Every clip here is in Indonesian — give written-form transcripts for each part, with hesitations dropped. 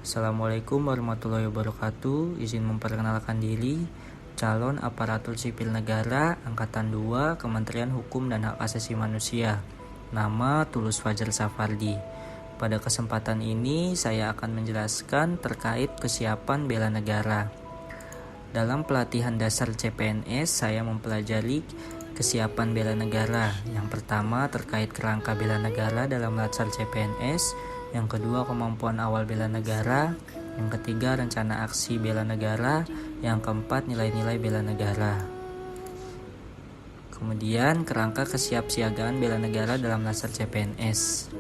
Assalamualaikum warahmatullahi wabarakatuh. Izin memperkenalkan diri, calon aparatur sipil negara Angkatan 2 Kementerian Hukum dan Hak Asasi Manusia. Nama Tulus Fajar Safardi. Pada kesempatan ini saya akan menjelaskan terkait kesiapan bela negara. Dalam pelatihan dasar CPNS, saya mempelajari kesiapan bela negara. Yang pertama terkait kerangka bela negara dalam latsar CPNS. Yang kedua, kemampuan awal bela negara. Yang ketiga, rencana aksi bela negara. Yang keempat, nilai-nilai bela negara. Kemudian, kerangka kesiapsiagaan bela negara dalam latsar CPNS.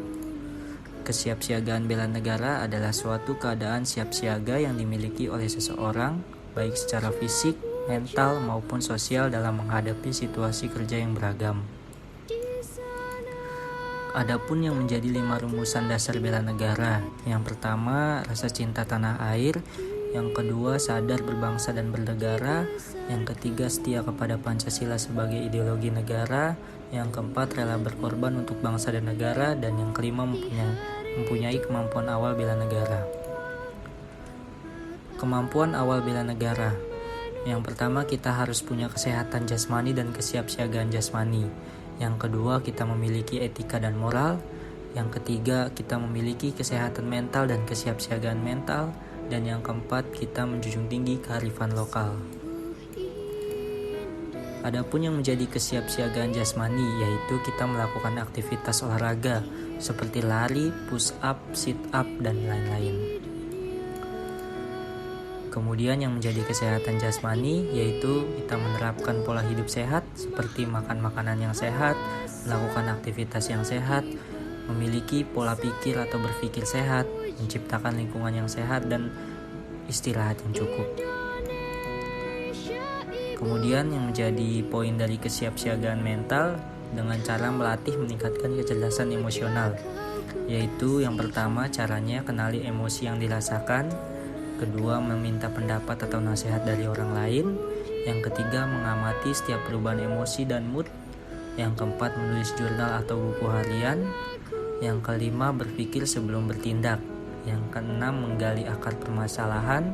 Kesiapsiagaan bela negara adalah suatu keadaan siap siaga yang dimiliki oleh seseorang, baik secara fisik, mental, maupun sosial dalam menghadapi situasi kerja yang beragam. Adapun yang menjadi 5 rumusan dasar bela negara. Yang pertama, rasa cinta tanah air. Yang kedua, sadar berbangsa dan bernegara. Yang ketiga, setia kepada Pancasila sebagai ideologi negara. Yang keempat, rela berkorban untuk bangsa dan negara. Dan yang kelima, mempunyai kemampuan awal bela negara. Kemampuan awal bela negara. Yang pertama, kita harus punya kesehatan jasmani dan kesiapsiagaan jasmani. Yang kedua, kita memiliki etika dan moral. Yang ketiga, kita memiliki kesehatan mental dan kesiapsiagaan mental. Dan yang keempat, kita menjunjung tinggi kearifan lokal. Adapun yang menjadi kesiapsiagaan jasmani, yaitu kita melakukan aktivitas olahraga seperti lari, push up, sit up, dan lain-lain. Kemudian yang menjadi kesehatan jasmani yaitu kita menerapkan pola hidup sehat seperti makan makanan yang sehat, melakukan aktivitas yang sehat, memiliki pola pikir atau berpikir sehat, menciptakan lingkungan yang sehat, dan istirahat yang cukup. Kemudian yang menjadi poin dari kesiapsiagaan mental dengan cara melatih meningkatkan kecerdasan emosional, yaitu yang pertama caranya kenali emosi yang dirasakan. Kedua, meminta pendapat atau nasihat dari orang lain. Yang ketiga, mengamati setiap perubahan emosi dan mood. Yang keempat, menulis jurnal atau buku harian. Yang kelima, berpikir sebelum bertindak. Yang keenam, menggali akar permasalahan.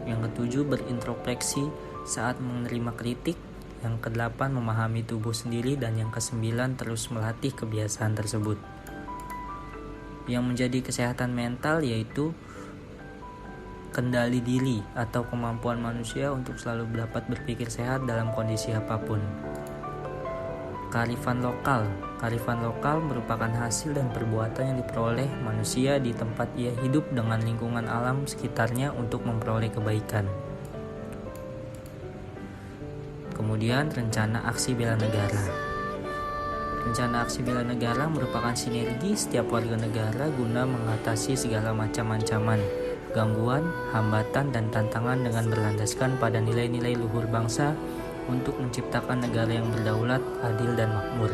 Yang ketujuh, berintrospeksi saat menerima kritik. Yang kedelapan, memahami tubuh sendiri. Dan yang kesembilan, terus melatih kebiasaan tersebut. Yang menjadi kesehatan mental yaitu kendali diri atau kemampuan manusia untuk selalu dapat berpikir sehat dalam kondisi apapun. Kearifan lokal. Kearifan lokal merupakan hasil dan perbuatan yang diperoleh manusia di tempat ia hidup dengan lingkungan alam sekitarnya untuk memperoleh kebaikan. Kemudian rencana aksi bela negara. Rencana aksi bela negara merupakan sinergi setiap warga negara guna mengatasi segala macam ancaman, gangguan, hambatan, dan tantangan dengan berlandaskan pada nilai-nilai luhur bangsa untuk menciptakan negara yang berdaulat, adil, dan makmur.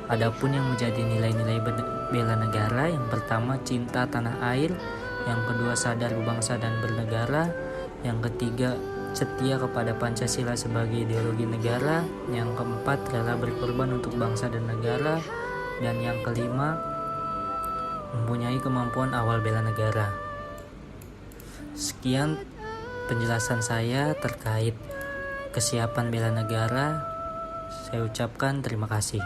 Adapun yang menjadi nilai-nilai bela negara, yang pertama cinta tanah air, yang kedua sadar berbangsa dan bernegara, yang ketiga setia kepada Pancasila sebagai ideologi negara, yang keempat rela berkorban untuk bangsa dan negara, dan yang kelima mempunyai kemampuan awal bela negara. Sekian penjelasan saya terkait kesiapan bela negara. Saya ucapkan terima kasih.